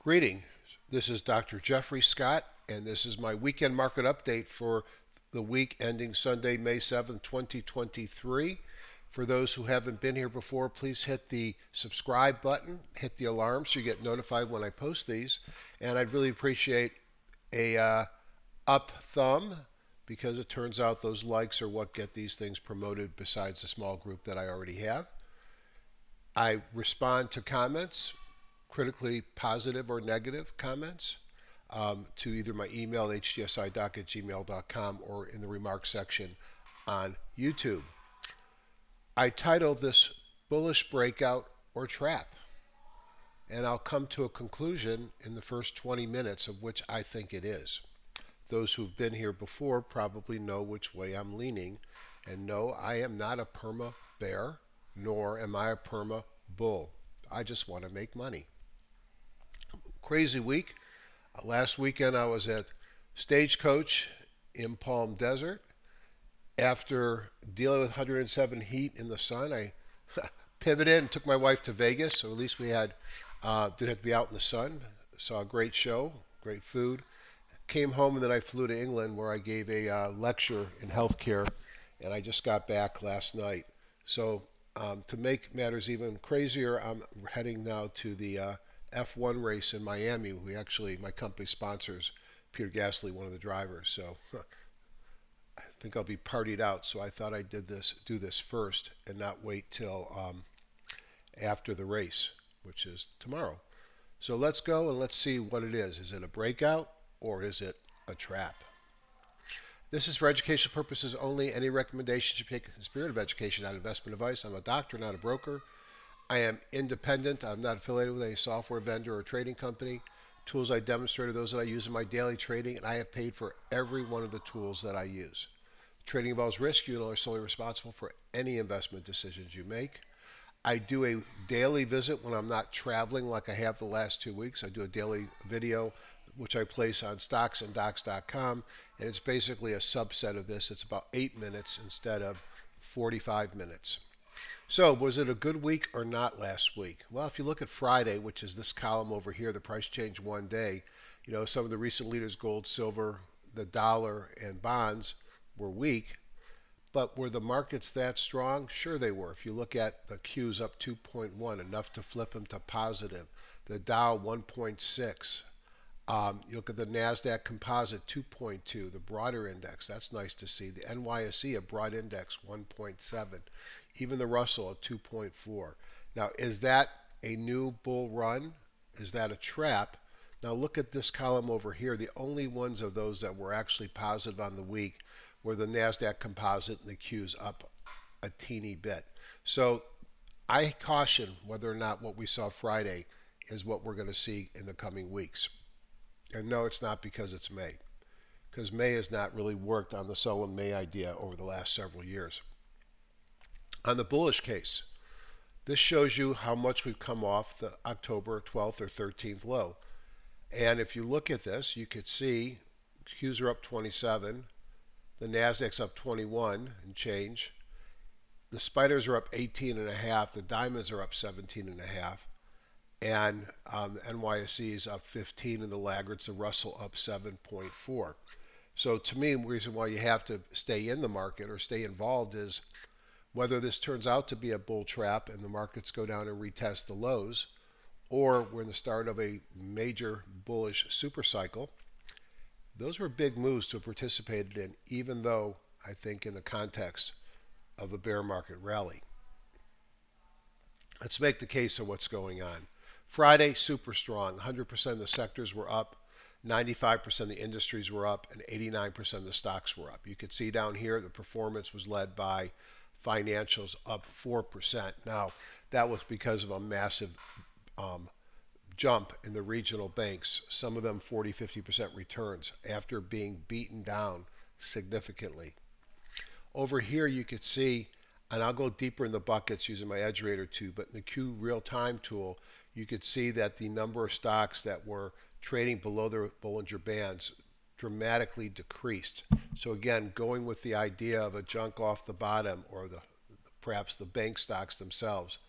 Greetings. This is Dr. Jeffrey Scott, and this is my weekend market update for the week ending Sunday, May 7th, 2023. For those who haven't been here before, please hit the subscribe button, hit the alarm so you get notified when I post these. And I'd really appreciate a up thumb because it turns out those likes are what get these things promoted besides the small group that I already have. I respond to comments, critically positive or negative comments, to either my email, hdsidoc@gmail.com, or in the remarks section on YouTube. I titled this Bullish Breakout or Trap, and I'll come to a conclusion in the first 20 minutes of which I think it is. Those who've been here before probably know which way I'm leaning, and no, I am not a perma bear, nor am I a perma bull. I just want to make money. Crazy week. Last weekend I was at Stagecoach in Palm Desert. After dealing with 107 heat in the sun, I pivoted and took my wife to Vegas, so at least we had didn't have to be out in the sun. Saw a great show, great food. Came home and then I flew to England where I gave a lecture in healthcare, and I just got back last night. So to make matters even crazier, I'm heading now to the F1 race in Miami. My company sponsors Pierre Gasly, one of the drivers. So I think I'll be partied out. So I thought I'd do this first and not wait till after the race, which is tomorrow. So let's go and let's see what it is. Is it a breakout or is it a trap? This is for educational purposes only. Any recommendations should be taken in the spirit of education, not investment advice. I'm a doctor, not a broker. I am independent. I'm not affiliated with any software vendor or trading company. Tools I demonstrate are those that I use in my daily trading, and I have paid for every one of the tools that I use. Trading involves risk. You are solely responsible for any investment decisions you make. I do a daily visit when I'm not traveling like I have the last 2 weeks. I do a daily video which I place on stocksanddocs.com, and it's basically a subset of this. It's about 8 minutes instead of 45 minutes. So, was it a good week or not last week? Well, if you look at Friday, which is this column over here, the price change one day, some of the recent leaders, gold, silver, the dollar, and bonds were weak. But were the markets that strong? Sure they were. If you look at the Qs up 2.1, enough to flip them to positive. The Dow 1.6. You look at the NASD Composite 2.2, the broader index. That's nice to see. The NYSE, a broad index, 1.7. Even the Russell at 2.4. Now, is that a new bull run? Is that a trap? Now, look at this column over here. The only ones of those that were actually positive on the week were the NASDAQ Composite and the Qs up a teeny bit. So I caution whether or not what we saw Friday is what we're going to see in the coming weeks. And no, it's not because it's May. Because May has not really worked on the sell in May idea over the last several years. On the bullish case, this shows you how much we've come off the October 12th or 13th low. And if you look at this, you could see Qs are up 27. The NASDAQ's up 21 and change. The spiders are up 18.5. The diamonds are up 17.5. And NYSE is up 15, and the laggards, the Russell, up 7.4. So to me, the reason why you have to stay in the market or stay involved is whether this turns out to be a bull trap and the markets go down and retest the lows, or we're in the start of a major bullish super cycle. Those were big moves to have participated in, even though I think in the context of a bear market rally. Let's make the case of what's going on. Friday, super strong. 100% of the sectors were up, 95% of the industries were up, and 89% of the stocks were up. You could see down here the performance was led by financials up 4%. Now, that was because of a massive jump in the regional banks, some of them 40-50% returns after being beaten down significantly. Over here you could see, and I'll go deeper in the buckets using my Edge Rater tool, but in the Q real-time tool, you could see that the number of stocks that were trading below their Bollinger Bands dramatically decreased. So again, going with the idea of a junk off the bottom, or perhaps the bank stocks themselves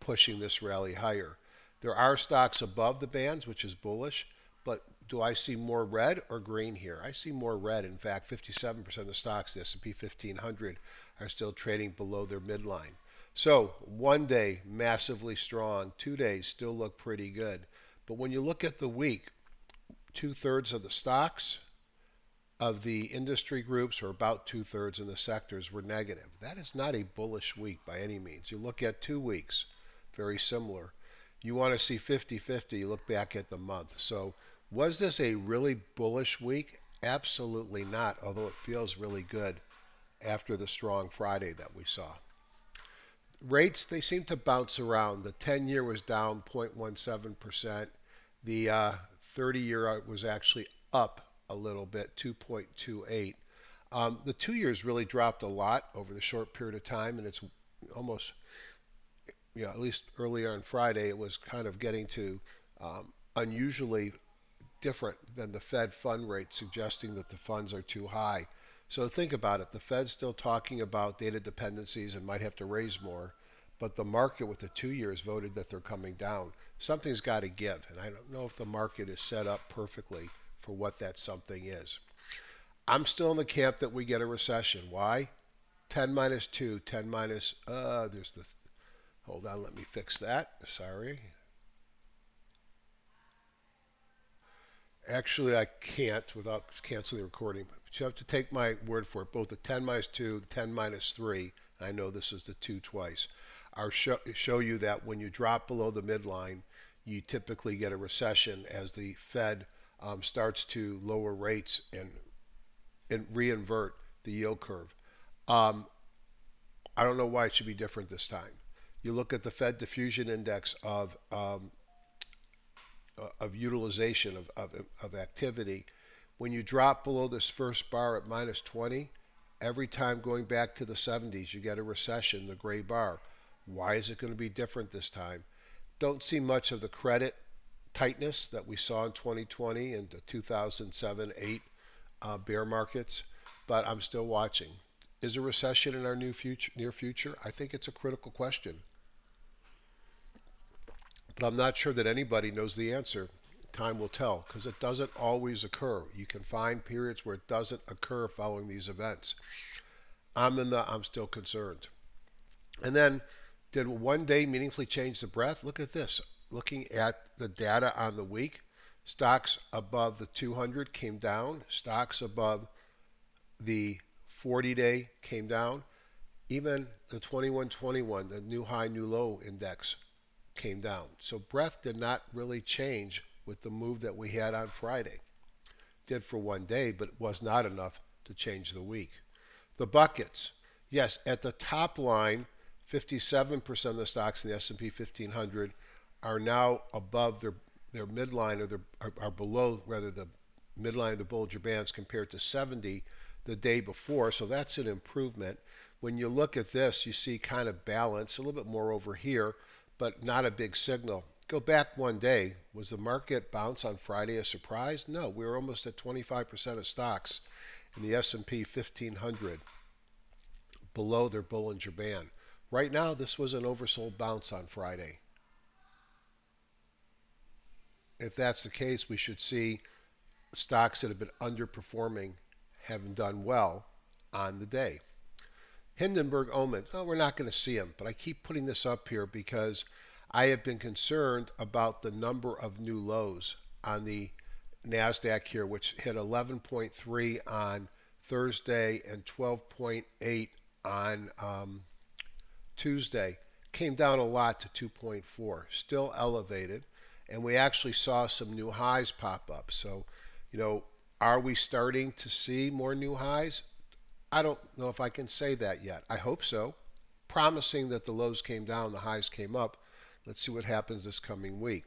pushing this rally higher. There are stocks above the bands, which is bullish, but do I see more red or green here? I see more red. In fact, 57% of the stocks, the S&P 1500, are still trading below their midline. So one day, massively strong. 2 days still look pretty good. But when you look at the week, two-thirds of the stocks of the industry groups, or about two-thirds in the sectors, were negative. That is not a bullish week by any means. You look at 2 weeks, very similar. You want to see 50-50, you look back at the month. So was this a really bullish week? Absolutely not, although it feels really good after the strong Friday that we saw. Rates, they seem to bounce around. The 10-year was down 0.17%. The 30-year was actually up a little bit, 2.28. The 2 years really dropped a lot over the short period of time, and it's almost, at least earlier on Friday, it was kind of getting to unusually different than the Fed fund rate, suggesting that the funds are too high. So think about it. The Fed's still talking about data dependencies and might have to raise more, but the market with the 2 years voted that they're coming down. Something's got to give, and I don't know if the market is set up perfectly for what that something is. I'm still in the camp that we get a recession. Why? 10 minus 2, 10 minus, hold on, let me fix that. Sorry. Actually, I can't without canceling the recording. But you have to take my word for it. Both the 10 minus 2, the 10 minus 3, I know this is the 2 twice, are show you that when you drop below the midline, you typically get a recession as the Fed starts to lower rates and reinvert the yield curve. I don't know why it should be different this time. You look at the Fed diffusion index of utilization of activity. When you drop below this first bar at minus 20, every time going back to the 70s, you get a recession, the gray bar. Why is it going to be different this time? Don't see much of the credit tightness that we saw in 2020 and the 2007-8 bear markets, but I'm still watching. Is a recession in our near future? I think it's a critical question. But I'm not sure that anybody knows the answer. Time will tell, because it doesn't always occur. You can find periods where it doesn't occur following these events. I'm still concerned. And then, did one day meaningfully change the breadth? Look at this. Looking at the data on the week, stocks above the 200 came down. Stocks above the 40-day came down. Even the 2121, the new high, new low index, came down. So breadth did not really change with the move that we had on Friday. Did for one day, but was not enough to change the week. The buckets. Yes, at the top line, 57% of the stocks in the S&P 1500 are now above their midline, or are below, rather, the midline of the Bollinger Bands compared to 70 the day before. So that's an improvement. When you look at this, you see kind of balance, a little bit more over here, but not a big signal. Go back one day. Was the market bounce on Friday a surprise? No, we were almost at 25% of stocks in the S&P 1500 below their Bollinger Band. Right now, this was an oversold bounce on Friday. If that's the case, we should see stocks that have been underperforming having done well on the day. Hindenburg Omen, we're not going to see them, but I keep putting this up here because I have been concerned about the number of new lows on the NASDAQ here, which hit 11.3 on Thursday and 12.8 on Tuesday. Came down a lot to 2.4, still elevated, and we actually saw some new highs pop up. So, are we starting to see more new highs? I don't know if I can say that yet. I hope so. Promising that the lows came down, the highs came up. Let's see what happens this coming week.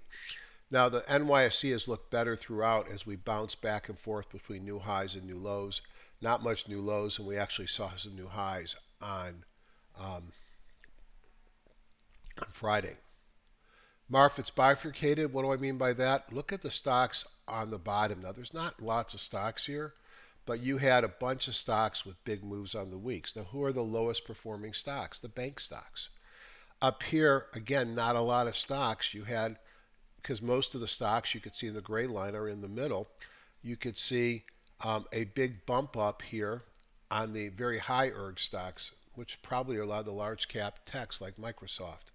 Now, the NYSE has looked better throughout as we bounce back and forth between new highs and new lows. Not much new lows, and we actually saw some new highs on Friday. Market's bifurcated. What do I mean by that? Look at the stocks on the bottom. Now, there's not lots of stocks here, but you had a bunch of stocks with big moves on the weeks. Now, who are the lowest performing stocks? The bank stocks. Up here, again, not a lot of stocks. You had because most of the stocks you could see in the gray line are in the middle, you could see a big bump up here on the very high ERG stocks, which probably are a lot of the large cap techs like Microsoft.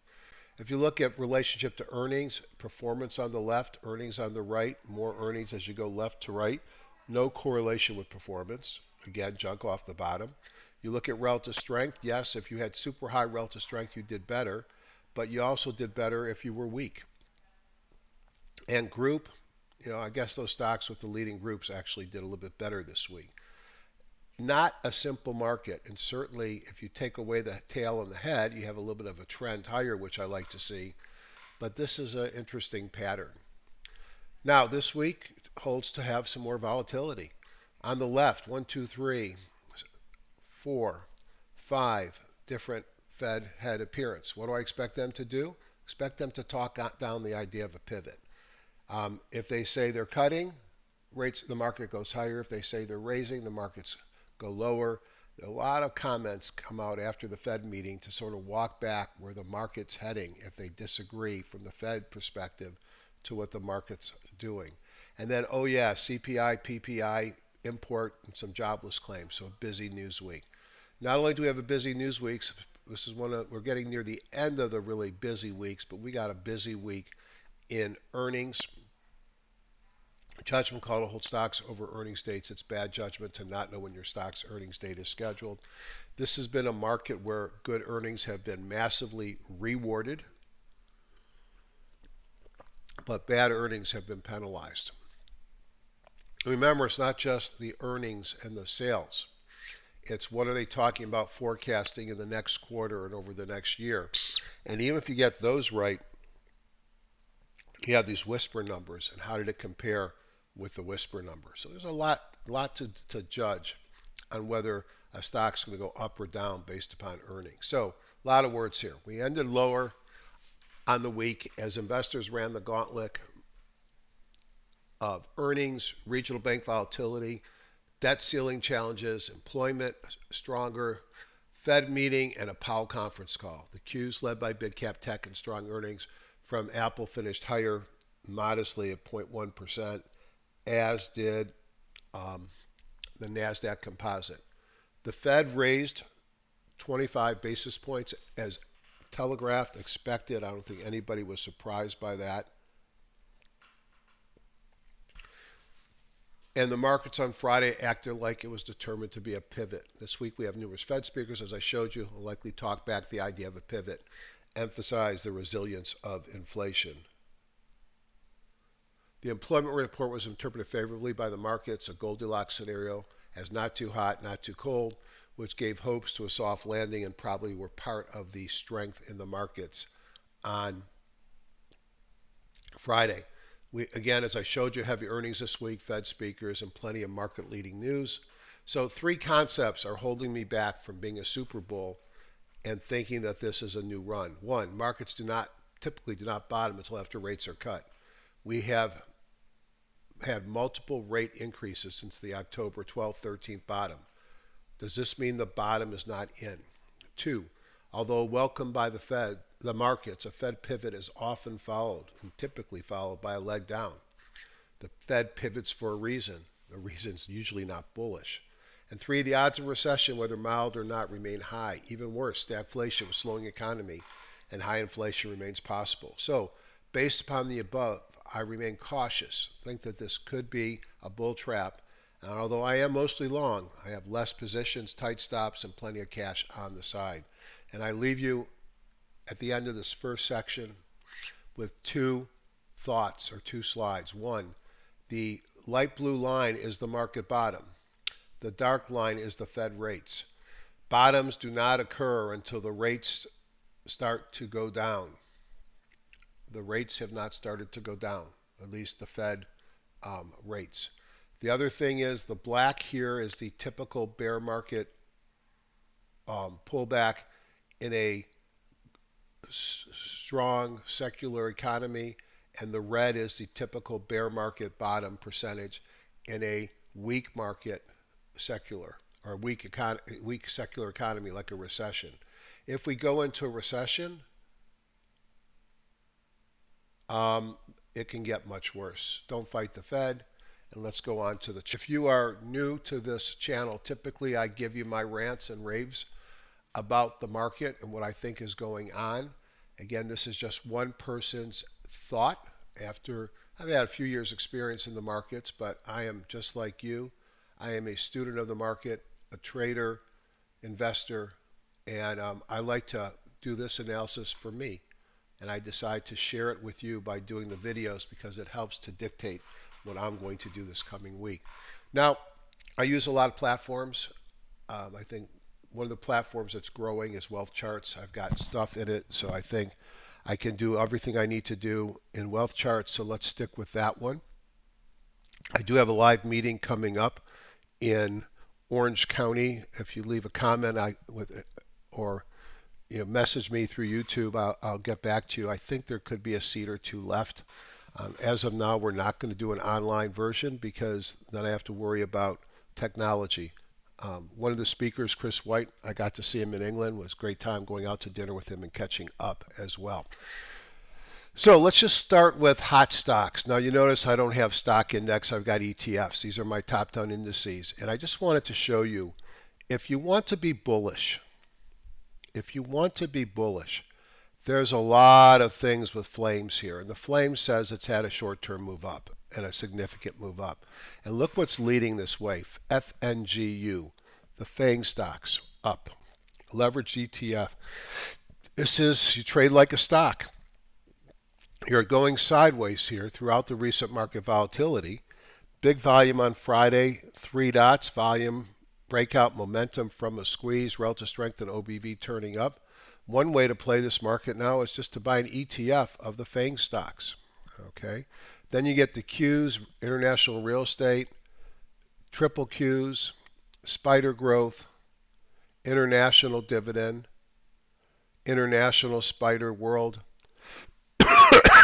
If you look at relationship to earnings, performance on the left, earnings on the right, more earnings as you go left to right, no correlation with performance. Again, junk off the bottom. You look at relative strength. Yes, if you had super high relative strength, you did better, but you also did better if you were weak. And group, I guess those stocks with the leading groups actually did a little bit better this week. Not a simple market, and certainly if you take away the tail and the head, you have a little bit of a trend higher, which I like to see. But this is an interesting pattern. Now, this week holds to have some more volatility. On the left, 1, 2, 3, 4, 5 different Fed head appearance. What do I expect them to do? Expect them to talk down the idea of a pivot. If they say they're cutting, rates, the market goes higher. If they say they're raising, the markets go lower. A lot of comments come out after the Fed meeting to sort of walk back where the market's heading if they disagree from the Fed perspective to what the market's doing. And then, oh yeah, CPI, PPI, import, and some jobless claims. So a busy news week. Not only do we have a busy news week, this is we're getting near the end of the really busy weeks, but we got a busy week in earnings. Judgment call to hold stocks over earnings dates. It's bad judgment to not know when your stock's earnings date is scheduled. This has been a market where good earnings have been massively rewarded, but bad earnings have been penalized. Remember, it's not just the earnings and the sales. It's what are they talking about forecasting in the next quarter and over the next year. And even if you get those right, you have these whisper numbers, and how did it compare with the whisper number? So there's a lot to judge on whether a stock's going to go up or down based upon earnings. So a lot of words here. We ended lower on the week as investors ran the gauntlet of earnings, regional bank volatility, debt ceiling challenges, employment stronger, Fed meeting, and a Powell conference call. The Qs led by big cap tech and strong earnings from Apple finished higher modestly at 0.1%, as did the NASD Composite. The Fed raised 25 basis points as telegraphed, expected. I don't think anybody was surprised by that. And the markets on Friday acted like it was determined to be a pivot. This week we have numerous Fed speakers, as I showed you, will likely talk back the idea of a pivot, emphasize the resilience of inflation. The employment report was interpreted favorably by the markets, a Goldilocks scenario, as not too hot, not too cold, which gave hopes to a soft landing and probably were part of the strength in the markets on Friday. Again, as I showed you, heavy earnings this week, Fed speakers, and plenty of market-leading news. So 3 concepts are holding me back from being a Super Bowl and thinking that this is a new run. 1, markets typically do not bottom until after rates are cut. We have had multiple rate increases since the October 12th, 13th bottom. Does this mean the bottom is not in? 2, although welcomed by the markets, a Fed pivot is often followed and typically followed by a leg down. The Fed pivots for a reason. The reason's usually not bullish. And 3, the odds of recession, whether mild or not, remain high. Even worse, stagflation with slowing economy and high inflation remains possible. So, based upon the above, I remain cautious. Think that this could be a bull trap. And although I am mostly long, I have less positions, tight stops, and plenty of cash on the side. And I leave you at the end of this first section with 2 thoughts or 2 slides. 1, the light blue line is the market bottom. The dark line is the Fed rates. Bottoms do not occur until the rates start to go down. The rates have not started to go down, at least the Fed rates. The other thing is the black here is the typical bear market pullback in a strong secular economy, and the red is the typical bear market bottom percentage in a weak market secular or weak secular economy like a recession. If we go into a recession, it can get much worse. Don't fight the Fed. And let's go on to the. If you are new to this channel, typically I give you my rants and raves about the market and what I think is going on. Again, this is just one person's thought after I've had a few years experience in the markets, but I am just like you. I am a student of the market, a trader, investor, and I like to do this analysis for me. And I decide to share it with you by doing the videos because it helps to dictate what I'm going to do this coming week. Now, I use a lot of platforms. I think one of the platforms that's growing is Wealth Charts. I've got stuff in it, so I think I can do everything I need to do in Wealth Charts, so let's stick with that one. I do have a live meeting coming up in Orange County. If you leave a comment or message me through YouTube, I'll get back to you. I think there could be a seat or two left. As of now, we're not going to do an online version because then I have to worry about technology. One of the speakers, Chris White, I got to see him in England. It was a great time going out to dinner with him and catching up as well. So let's just start with hot stocks. Now you notice I don't have stock index. I've got ETFs. These are my top-down indices. And I just wanted to show you, if you want to be bullish, there's a lot of things with flames here. And the flame says it's had a short-term move up and a significant move up. And look what's leading this way. FNGU, the FANG stocks, up. Leveraged ETF. This is, you trade like a stock. You're going sideways here throughout the recent market volatility. Big volume on Friday, 3 dots, volume, breakout, momentum from a squeeze, relative strength and OBV turning up. One way to play this market now is just to buy an ETF of the FANG stocks. Okay. Then you get the Qs, international real estate, triple Qs, spider growth, international dividend, international spider world,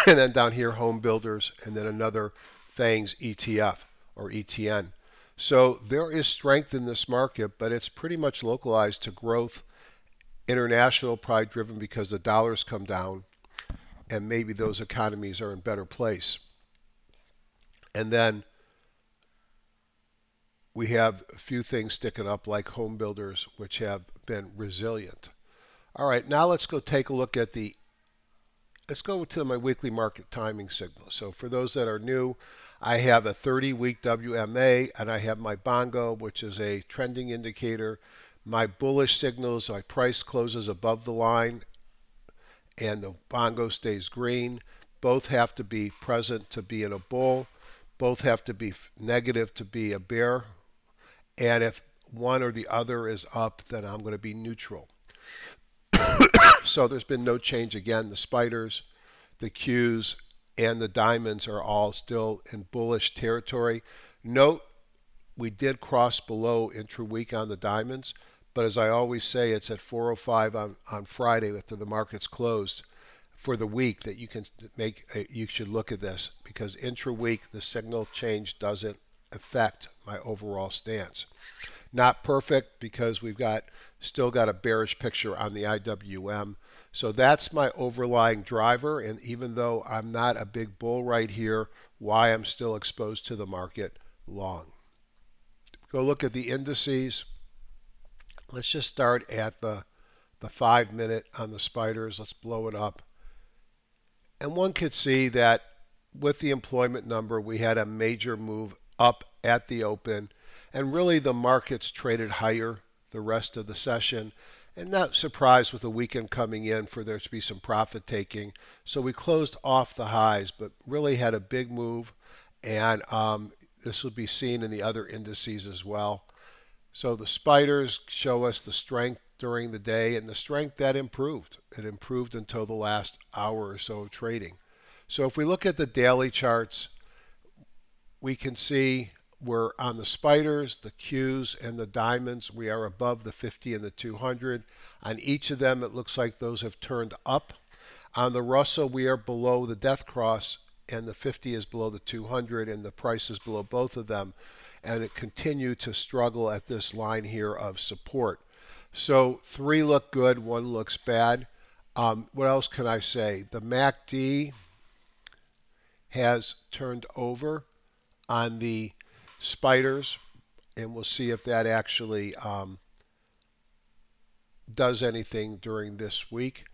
and then down here home builders, and then another FANGs ETF or ETN. So there is strength in this market, but it's pretty much localized to growth. International probably driven because the dollar's come down and maybe those economies are in better place. And then we have a few things sticking up like home builders, which have been resilient. All right, now let's go take a look at let's go to my weekly market timing signal. So for those that are new, I have a 30-week WMA and I have my bongo, which is a trending indicator. My bullish signals, my price closes above the line and the bongo stays green. Both have to be present to be in a bull. Both have to be negative to be a bear. And if one or the other is up, then I'm going to be neutral. So there's been no change again. The spiders, the Qs, and the diamonds are all still in bullish territory. Note, we did cross below intra-week on the diamonds, but as I always say, it's at 4:05 on Friday after the market's closed for the week that you should look at this, because intra-week the signal change doesn't affect my overall stance. Not perfect because we've still got a bearish picture on the IWM. So that's my overlying driver, and even though I'm not a big bull right here, why I'm still exposed to the market long. Go look at the indices. Let's just start at the 5-minute on the spiders. Let's blow it up. And one could see that with the employment number, we had a major move up at the open. And really the markets traded higher the rest of the session. And not surprised with the weekend coming in for there to be some profit taking. So we closed off the highs, but really had a big move. And this will be seen in the other indices as well. So the spiders show us the strength during the day, and the strength that improved. It improved until the last hour or so of trading. So if we look at the daily charts, we can see we're on the spiders, the Qs, and the diamonds. We are above the 50 and the 200. On each of them, it looks like those have turned up. On the Russell, we are below the death cross, and the 50 is below the 200, and the price is below both of them. And it continued to struggle at this line here of support. So 3 look good, 1 looks bad. What else can I say? The MACD has turned over on the spiders, and we'll see if that actually does anything during this week.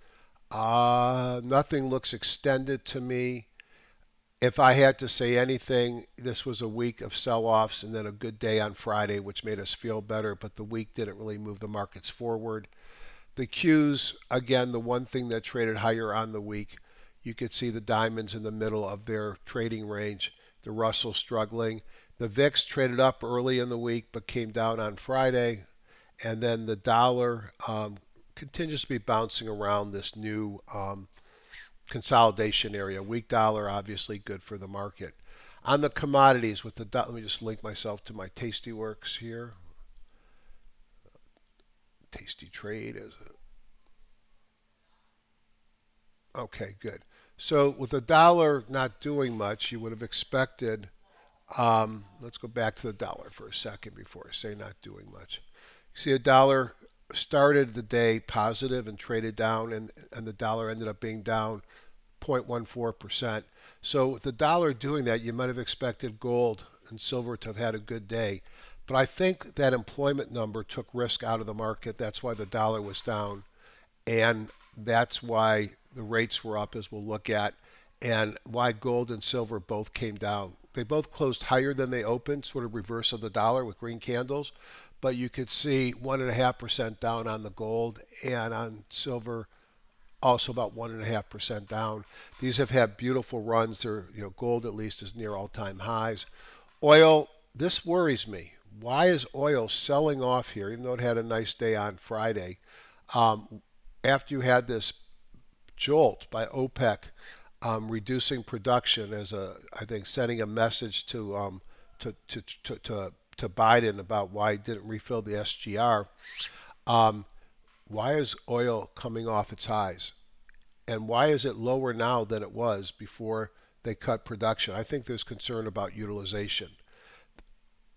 Nothing looks extended to me. If I had to say anything, this was a week of sell-offs and then a good day on Friday, which made us feel better, but the week didn't really move the markets forward. The Qs, again, the one thing that traded higher on the week, you could see the diamonds in the middle of their trading range, the Russell struggling. The VIX traded up early in the week but came down on Friday. And then the dollar continues to be bouncing around this new consolidation area. Weak dollar, obviously good for the market. On the commodities, with the let me just link myself to my Tastyworks here. Tasty Trade is okay, good. So with the dollar not doing much, you would have expected. Let's go back to the dollar for a second before I say not doing much. See, a dollar started the day positive and traded down, and the dollar ended up being down 0.14%. So with the dollar doing that, you might have expected gold and silver to have had a good day. But I think that employment number took risk out of the market. That's why the dollar was down. And that's why the rates were up, as we'll look at, and why gold and silver both came down. They both closed higher than they opened, sort of reverse of the dollar with green candles. But you could see 1.5% down on the gold, and on silver also about 1.5% down. These have had beautiful runs. They're, gold at least is near all-time highs. Oil, this worries me. Why is oil selling off here, even though it had a nice day on Friday? After you had this jolt by OPEC reducing production as I think sending a message to Biden about why he didn't refill the SGR. Why is oil coming off its highs? And why is it lower now than it was before they cut production? I think there's concern about utilization.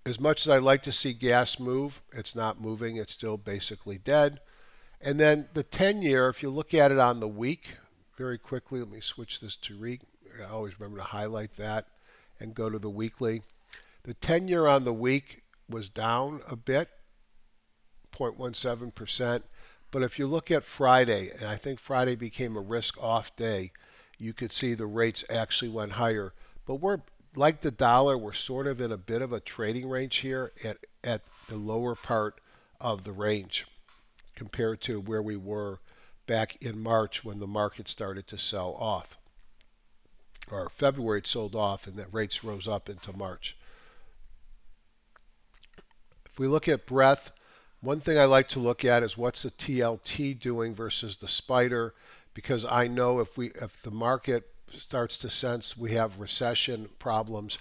As much as I like to see gas move, it's not moving. It's still basically dead. And then the 10-year, if you look at it on the week, very quickly, let me switch this to REIT. I always remember to highlight that and go to the weekly. The 10-year on the week was down a bit, 0.17%. But if you look at Friday, and I think Friday became a risk-off day, you could see the rates actually went higher. But we're, like the dollar, we're sort of in a bit of a trading range here at the lower part of the range compared to where we were back in March when the market started to sell off. Or February it sold off and the rates rose up into March. If we look at breadth, one thing I like to look at is what's the TLT doing versus the spider, because I know if the market starts to sense we have recession problems,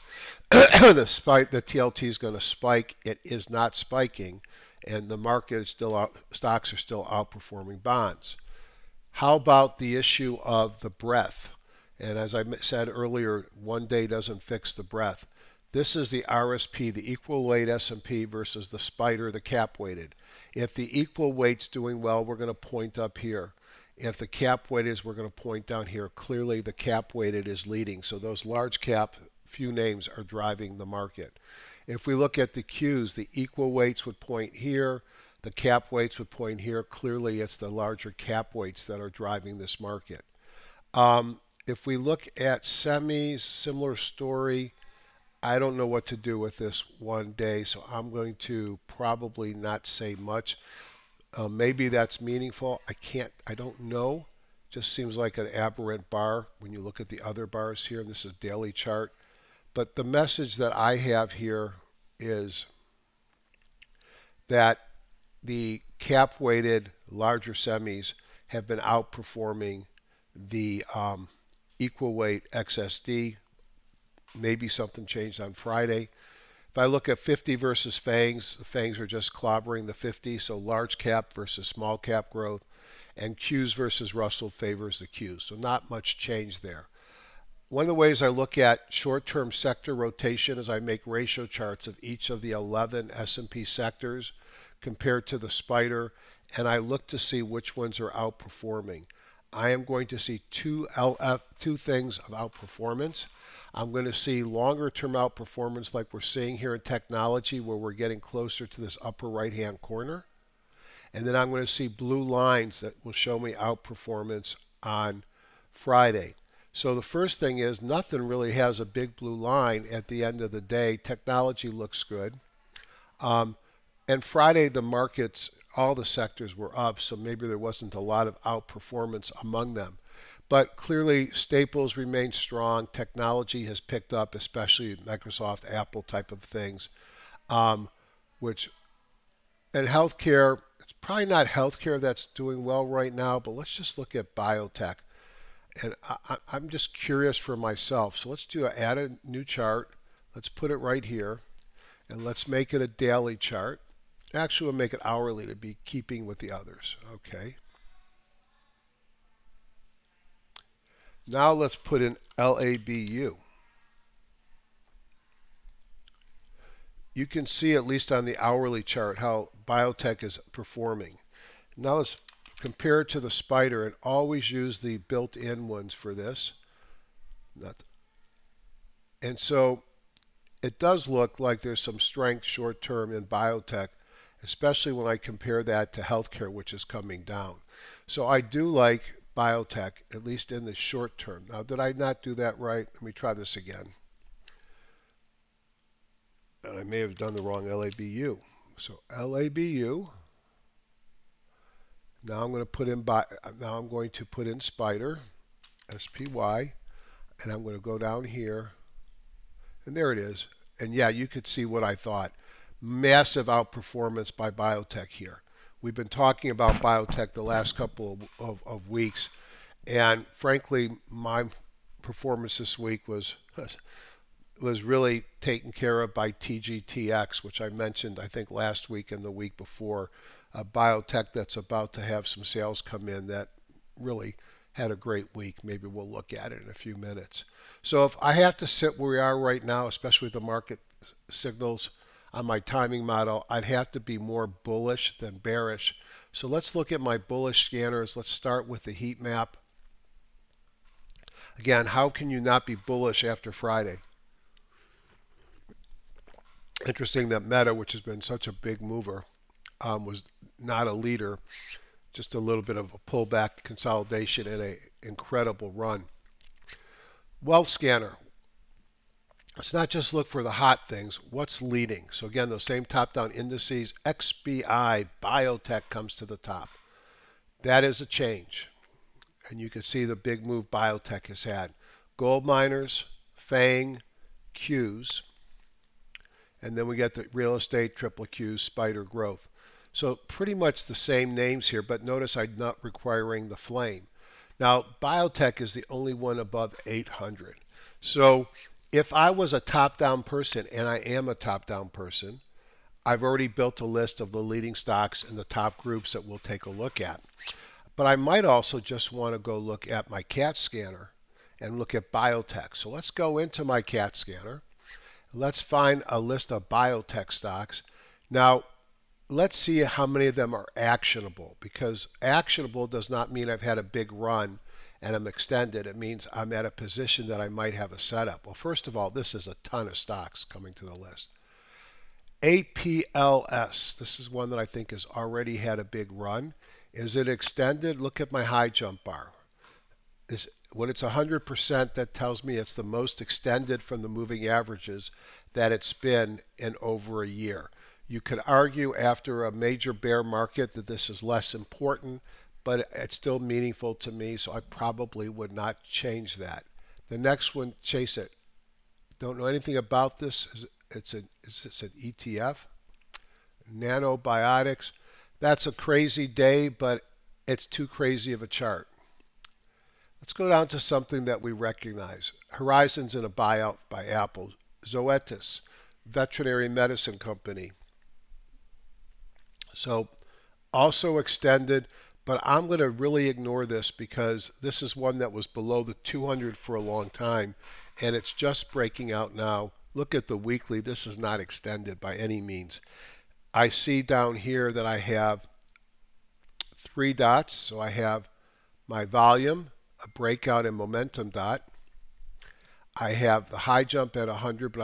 the TLT is going to spike. It is not spiking, and the market is still out, stocks are still outperforming bonds. How about the issue of the breadth? And as I said earlier, one day doesn't fix the breadth. This is the RSP, the equal weight S&P versus the spider, the cap weighted. If the equal weight's doing well, we're going to point up here. If the cap weighted is, we're going to point down here. Clearly the cap weighted is leading. So those large cap, few names are driving the market. If we look at the Qs, the equal weights would point here. The cap weights would point here. Clearly it's the larger cap weights that are driving this market. If we look at semis, similar story. I don't know what to do with this one day, so I'm going to probably not say much. Maybe that's meaningful. I don't know. Just seems like an aberrant bar when you look at the other bars here. This is daily chart. But the message that I have here is that the cap weighted larger semis have been outperforming the equal weight XSD. Maybe something changed on Friday. If I look at 50 versus FANGs, the FANGs are just clobbering the 50, so large cap versus small cap growth, and Qs versus Russell favors the Qs, so not much change there. One of the ways I look at short-term sector rotation is I make ratio charts of each of the 11 S&P sectors compared to the spider, and I look to see which ones are outperforming. I am going to see two things of outperformance. I'm going to see longer term outperformance like we're seeing here in technology where we're getting closer to this upper right hand corner. And then I'm going to see blue lines that will show me outperformance on Friday. So the first thing is nothing really has a big blue line at the end of the day. Technology looks good. And Friday, the markets, all the sectors were up, so maybe there wasn't a lot of outperformance among them. But clearly, staples remain strong. Technology has picked up, especially Microsoft, Apple type of things, which, and healthcare, it's probably not healthcare that's doing well right now, but let's just look at biotech. And I'm just curious for myself. So let's add a new chart. Let's put it right here, and let's make it a daily chart. Actually, we'll make it hourly to be keeping with the others. Okay. Now let's put in LABU. You can see, at least on the hourly chart, how biotech is performing. Now let's compare it to the spider and always use the built-in ones for this. And so it does look like there's some strength short-term in biotech, especially when I compare that to healthcare, which is coming down. So I do like biotech, at least in the short term. Now, did I not do that right? Let me try this again. And I may have done the wrong LABU. So LABU. Now I'm going to put in spider, SPY, and I'm going to go down here, and there it is. And yeah, you could see what I thought. Massive outperformance by biotech here. We've been talking about biotech the last couple of weeks, and frankly, my performance this week was really taken care of by TGTX, which I mentioned, I think, last week and the week before. A biotech that's about to have some sales come in that really had a great week. Maybe we'll look at it in a few minutes. So if I have to sit where we are right now, especially with the market signals on my timing model, I'd have to be more bullish than bearish. So let's look at my bullish scanners. Let's start with the heat map. Again, how can you not be bullish after Friday? Interesting that Meta, which has been such a big mover, was not a leader, just a little bit of a pullback consolidation and an incredible run. Wealth scanner. Let's not just look for the hot things. What's leading? So again, those same top-down indices, XBI, biotech comes to the top. That is a change. And you can see the big move biotech has had. Gold miners, FANG, Qs. And then we get the real estate, triple Qs, spider growth. So pretty much the same names here, but notice I'm not requiring the flame. Now, biotech is the only one above 800. So if I was a top-down person, and I am a top-down person, I've already built a list of the leading stocks and the top groups that we'll take a look at. But I might also just want to go look at my CAT scanner and look at biotech. So let's go into my CAT scanner. Let's find a list of biotech stocks. Now, let's see how many of them are actionable, because actionable does not mean I've had a big run and I'm extended. It means I'm at a position that I might have a setup. Well, first of all, this is a ton of stocks coming to the list. APLS, this is one that I think has already had a big run. Is it extended? Look at my high jump bar. When it's 100%, that tells me it's the most extended from the moving averages that it's been in over a year. You could argue after a major bear market that this is less important, but it's still meaningful to me, so I probably would not change that. The next one, chase it. Don't know anything about this. It's an ETF. Nanobiotics. That's a crazy day, but it's too crazy of a chart. Let's go down to something that we recognize. Horizon's in a buyout by Apple. Zoetis, veterinary medicine company. So also extended, but I'm going to really ignore this because this is one that was below the 200 for a long time, and it's just breaking out now. Look at the weekly. This is not extended by any means. I see down here that I have 3 dots. So I have my volume, a breakout and momentum dot. I have the high jump at 100, but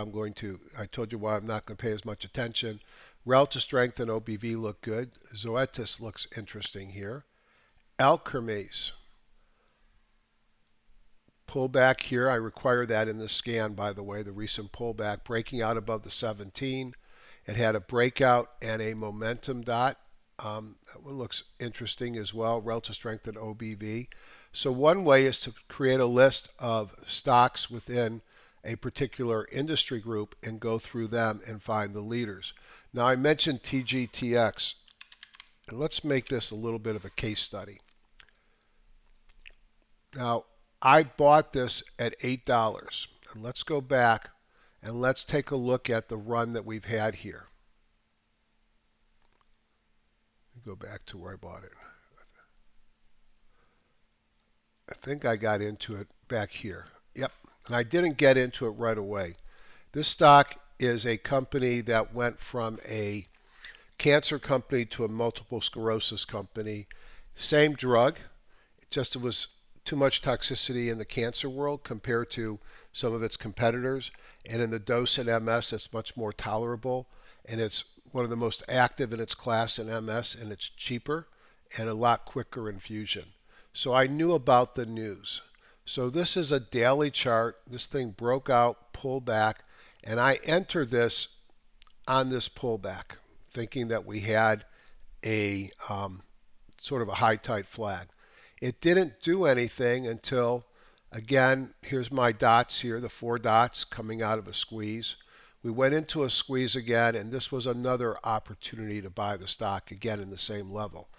I told you why I'm not going to pay as much attention. Relative strength and OBV look good. Zoetis looks interesting here. Alkermes, pullback here. I require that in the scan, by the way, the recent pullback, breaking out above the 17. It had a breakout and a momentum dot. That one looks interesting as well, relative strength and OBV. So one way is to create a list of stocks within a particular industry group and go through them and find the leaders. Now I mentioned TGTX, and let's make this a little bit of a case study. Now I bought this at $8, and let's go back and let's take a look at the run that we've had here. Go back to where I bought it. I think I got into it back here. Yep, and I didn't get into it right away. This stock is a company that went from a cancer company to a multiple sclerosis company. Same drug, just it was too much toxicity in the cancer world compared to some of its competitors. And in the dose in MS, it's much more tolerable. And it's one of the most active in its class in MS, and it's cheaper and a lot quicker infusion. So I knew about the news. So this is a daily chart. This thing broke out, pulled back, and I entered this on this pullback, thinking that we had a sort of a high tide flag. It didn't do anything until, again, here's my dots here, the 4 dots coming out of a squeeze. We went into a squeeze again, and this was another opportunity to buy the stock again in the same level.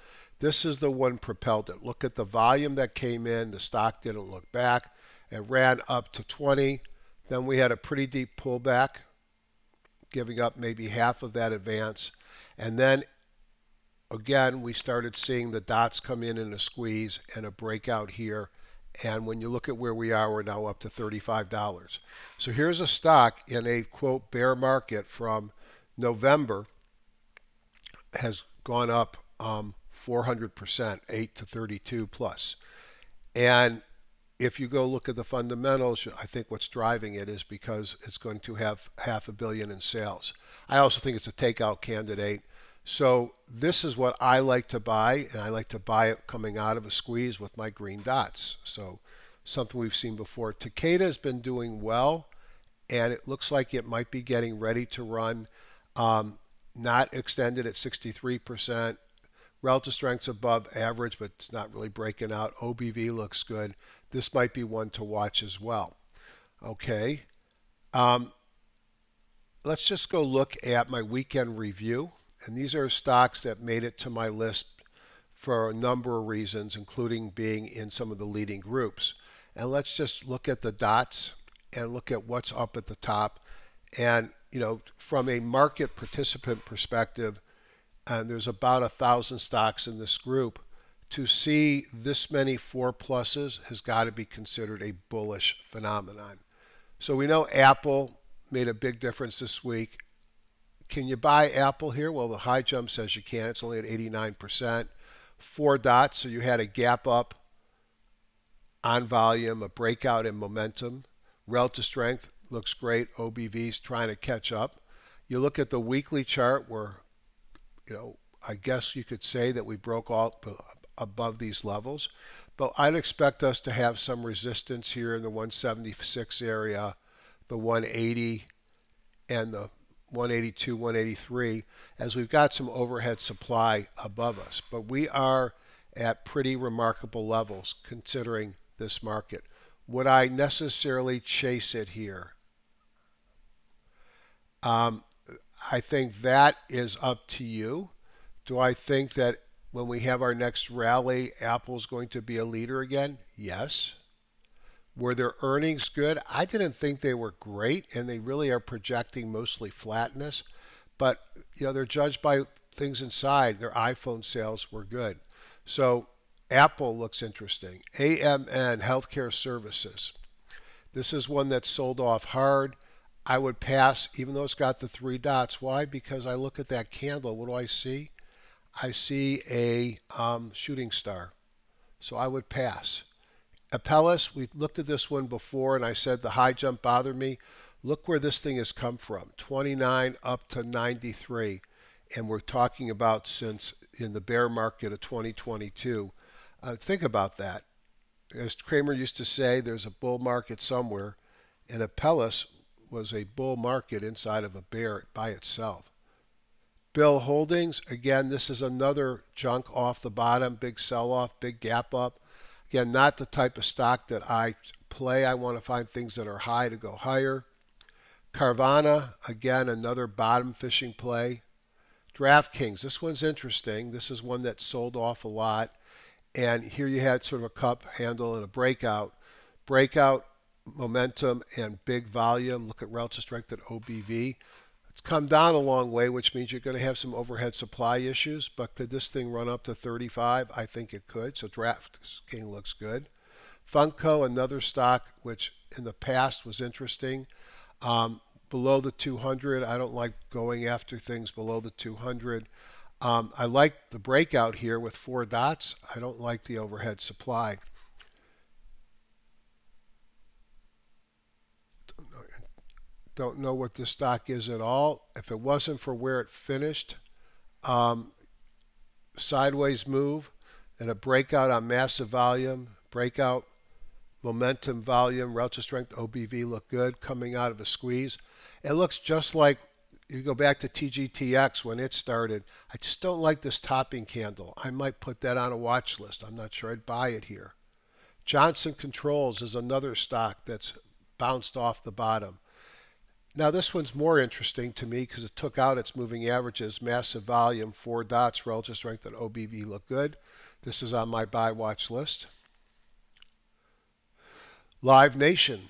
This is the one propelled it. Look at the volume that came in. The stock didn't look back. It ran up to 20. Then we had a pretty deep pullback, giving up maybe half of that advance. And then again, we started seeing the dots come in a squeeze and a breakout here. And when you look at where we are, we're now up to $35. So here's a stock in a, quote, bear market from November, has gone up 400%, 8 to 32 plus. And if you go look at the fundamentals, I think what's driving it is because it's going to have $500 million in sales. I also think it's a takeout candidate. So this is what I like to buy, and I like to buy it coming out of a squeeze with my green dots. So something we've seen before. Takeda has been doing well, and it looks like it might be getting ready to run. Not extended at 63%. Relative strength's above average, but it's not really breaking out. OBV looks good. This might be one to watch as well. Okay. Let's just go look at my weekend review. And these are stocks that made it to my list for a number of reasons, including being in some of the leading groups. And let's just look at the dots and look at what's up at the top. And, you know, from a market participant perspective, and there's about 1,000 stocks in this group, to see this many 4 pluses has got to be considered a bullish phenomenon. So we know Apple made a big difference this week. Can you buy Apple here? Well, the high jump says you can. It's only at 89%. 4 dots, so you had a gap up on volume, a breakout in momentum. Relative strength looks great. OBV's trying to catch up. You look at the weekly chart where, you know, I guess you could say that we broke all above these levels. But I'd expect us to have some resistance here in the 176 area, the 180, and the 182, 183, as we've got some overhead supply above us. But we are at pretty remarkable levels considering this market. Would I necessarily chase it here? I think that is up to you. Do I think that when we have our next rally, Apple's going to be a leader again? Yes. Were their earnings good? I didn't think they were great, and they really are projecting mostly flatness. But, you know, they're judged by things inside. Their iPhone sales were good. So Apple looks interesting. AMN, Healthcare Services. This is one that sold off hard. I would pass, even though it's got the 3 dots. Why? Because I look at that candle. What do I see? I see a shooting star. So I would pass. Apellis, we looked at this one before and I said the high jump bothered me. Look where this thing has come from, 29 up to 93. And we're talking about since in the bear market of 2022. Think about that. As Kramer used to say, there's a bull market somewhere, and Apellis was a bull market inside of a bear by itself. Bill Holdings, again, this is another junk off the bottom, big sell-off, big gap up. Again, not the type of stock that I play. I want to find things that are high to go higher. Carvana, again, another bottom fishing play. DraftKings, this one's interesting. This is one that sold off a lot. And here you had sort of a cup handle and a breakout. Breakout, momentum, and big volume. Look at relative strength at OBV. It's come down a long way, which means you're going to have some overhead supply issues. But could this thing run up to 35? I think it could. So DraftKings looks good. Funko, another stock which in the past was interesting. Below the 200, I don't like going after things below the 200. I like the breakout here with 4 dots. I don't like the overhead supply. Don't know what this stock is at all. If it wasn't for where it finished, sideways move, and a breakout on massive volume, breakout, momentum, volume, relative strength, OBV look good coming out of a squeeze. It looks just like you go back to TGTX when it started. I just don't like this topping candle. I might put that on a watch list. I'm not sure I'd buy it here. Johnson Controls is another stock that's bounced off the bottom. Now this one's more interesting to me because it took out its moving averages, massive volume, 4 dots, relative strength, and OBV look good. This is on my buy watch list. Live Nation.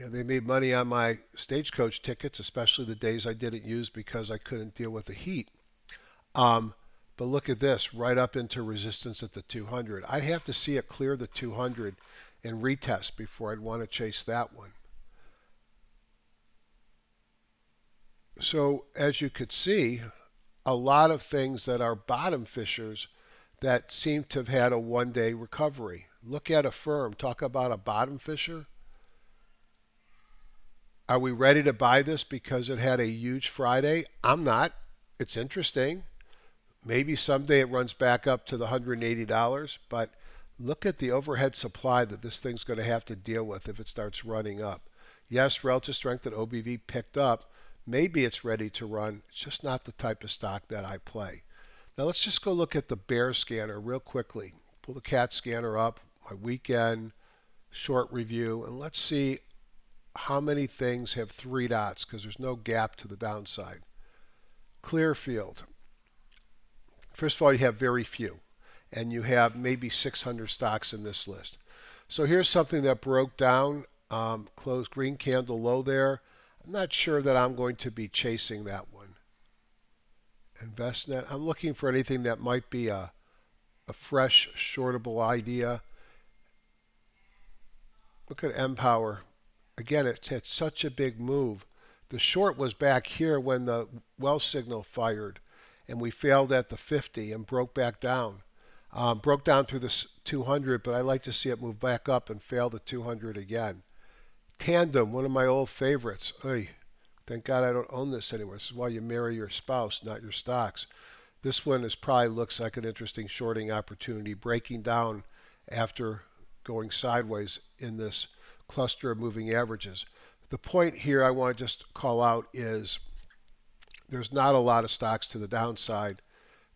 Yeah, they made money on my Stagecoach tickets, especially the days I didn't use because I couldn't deal with the heat. But look at this, right up into resistance at the 200. I'd have to see it clear the 200 and retest before I'd want to chase that one. So as you could see, a lot of things that are bottom fishers that seem to have had a one-day recovery. Look at a firm. Talk about a bottom fisher. Are we ready to buy this because it had a huge Friday? I'm not. It's interesting. Maybe someday it runs back up to the $180, but look at the overhead supply that this thing's going to have to deal with if it starts running up. Yes, relative strength at OBV picked up. Maybe it's ready to run. It's just not the type of stock that I play. Now let's just go look at the bear scanner real quickly. Pull the cat scanner up, my weekend short review, and let's see how many things have 3 dots because there's no gap to the downside. Clearfield. First of all, you have very few, and you have maybe 600 stocks in this list. So here's something that broke down, closed green candle low there. I'm not sure that I'm going to be chasing that one. InvestNet. I'm looking for anything that might be a fresh shortable idea. Look at Empower. Again, it's had such a big move. The short was back here when the well signal fired, and we failed at the 50 and broke back down. Broke down through the 200, but I like to see it move back up and fail the 200 again. Tandem, one of my old favorites. Oy, thank God I don't own this anymore. This is why you marry your spouse, not your stocks. This one probably looks like an interesting shorting opportunity, breaking down after going sideways in this cluster of moving averages. The point here I want to just call out is there's not a lot of stocks to the downside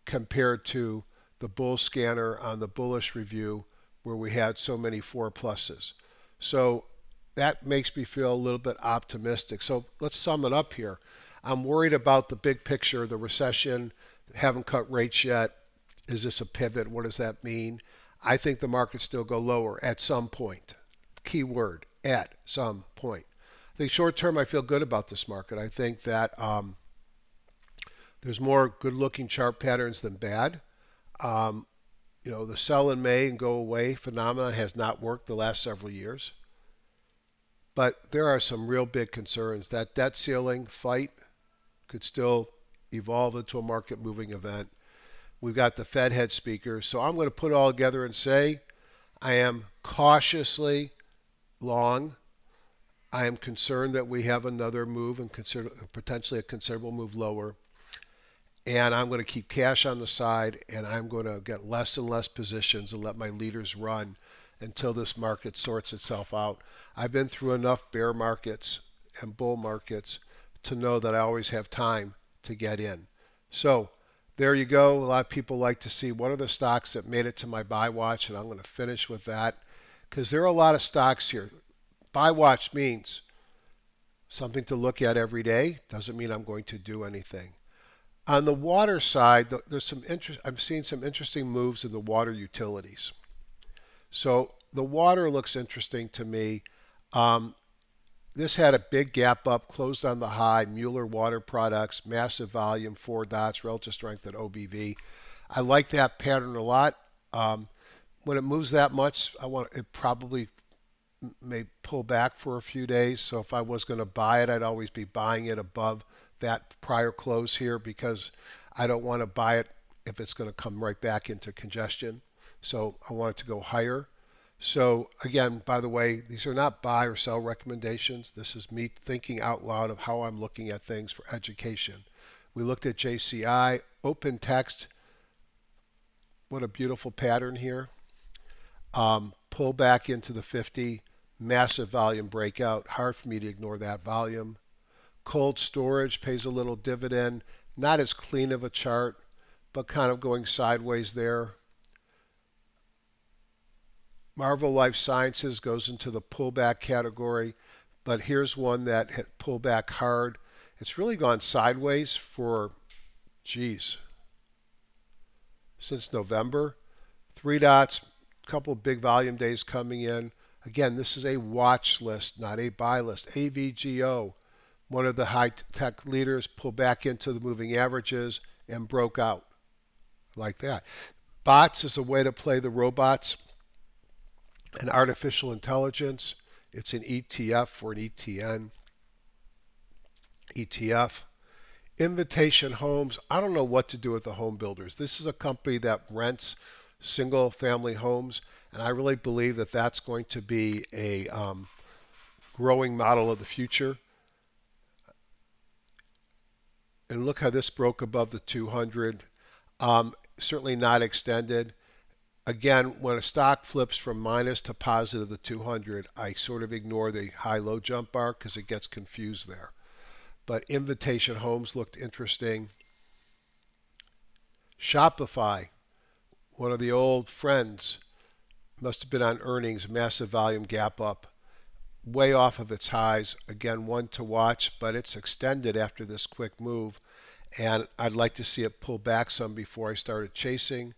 compared to the bull scanner on the bullish review where we had so many 4 pluses. So that makes me feel a little bit optimistic. So let's sum it up here. I'm worried about the big picture, the recession, haven't cut rates yet. Is this a pivot? What does that mean? I think the market still go lower at some point. Key word, at some point. I think short term I feel good about this market. I think that there's more good-looking chart patterns than bad. The sell in May and go away phenomenon has not worked the last several years. But there are some real big concerns. That debt ceiling fight could still evolve into a market-moving event. We've got the Fed head speakers. So I'm going to put it all together and say I am cautiously long. I am concerned that we have another move and potentially a considerable move lower. And I'm going to keep cash on the side, and I'm going to get less and less positions and let my leaders run until this market sorts itself out. I've been through enough bear markets and bull markets to know that I always have time to get in. So there you go. A lot of people like to see what are the stocks that made it to my buy watch, and I'm going to finish with that because there are a lot of stocks here. Buy watch means something to look at every day. Doesn't mean I'm going to do anything. On the water side, I'm seeing some interesting moves in the water utilities. So the water looks interesting to me. This had a big gap up, closed on the high. Mueller Water Products, massive volume, 4 dots, relative strength at OBV. I like that pattern a lot. When it moves that much, it probably may pull back for a few days. So if I was going to buy it, I'd always be buying it above that prior close here because I don't want to buy it if it's going to come right back into congestion. So I want it to go higher. So again, by the way, these are not buy or sell recommendations. This is me thinking out loud of how I'm looking at things for education. We looked at JCI, open text. What a beautiful pattern here. Pull back into the 50, massive volume breakout. Hard for me to ignore that volume. Cold storage pays a little dividend. Not as clean of a chart, but kind of going sideways there. Marvel Life Sciences goes into the pullback category, but here's one that hit pulled back hard. It's really gone sideways for, geez, since November. 3 dots, couple big volume days coming in. Again, this is a watch list, not a buy list. AVGO, one of the high-tech leaders, pulled back into the moving averages and broke out like that. Bots is a way to play the robots and artificial intelligence. It's an ETF or an ETN. ETF. Invitation Homes. I don't know what to do with the home builders. This is a company that rents single family homes, and I really believe that that's going to be a growing model of the future. And look how this broke above the 200. Certainly not extended. Again, when a stock flips from minus to positive the 200, I sort of ignore the high-low jump bar because it gets confused there. But Invitation Homes looked interesting. Shopify, one of the old friends, must have been on earnings, massive volume gap up, way off of its highs. Again, one to watch, but it's extended after this quick move, and I'd like to see it pull back some before I started chasing.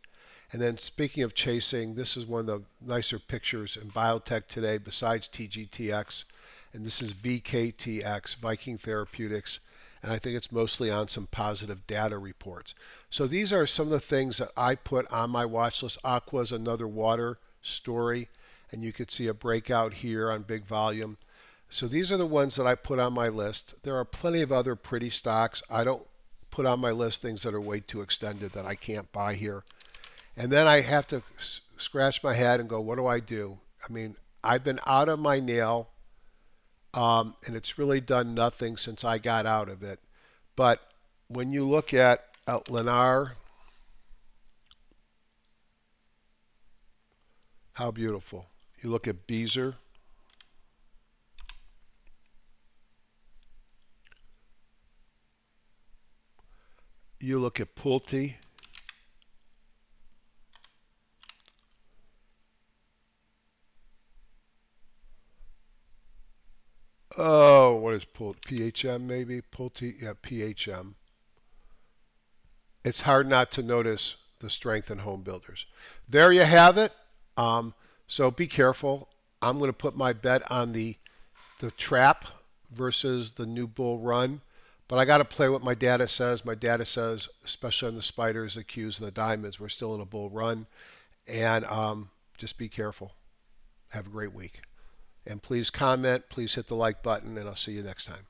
And then speaking of chasing, this is one of the nicer pictures in biotech today besides TGTX, and this is VKTX, Viking Therapeutics, and I think it's mostly on some positive data reports. So these are some of the things that I put on my watch list. Aqua is another water story, and you could see a breakout here on big volume. So these are the ones that I put on my list. There are plenty of other pretty stocks. I don't put on my list things that are way too extended that I can't buy here. And then I have to scratch my head and go, what do I do? I mean, I've been out of my nail, and it's really done nothing since I got out of it. But when you look at Lennar, how beautiful. You look at Beezer. You look at Pulte. Oh, what is Pulte? PHM maybe? Pulte? Yeah, PHM. It's hard not to notice the strength in home builders. There you have it. So be careful. I'm going to put my bet on the trap versus the new bull run. But I got to play what my data says. My data says, especially on the spiders, the Qs, and the diamonds, we're still in a bull run. And just be careful. Have a great week. And please comment, please hit the like button, and I'll see you next time.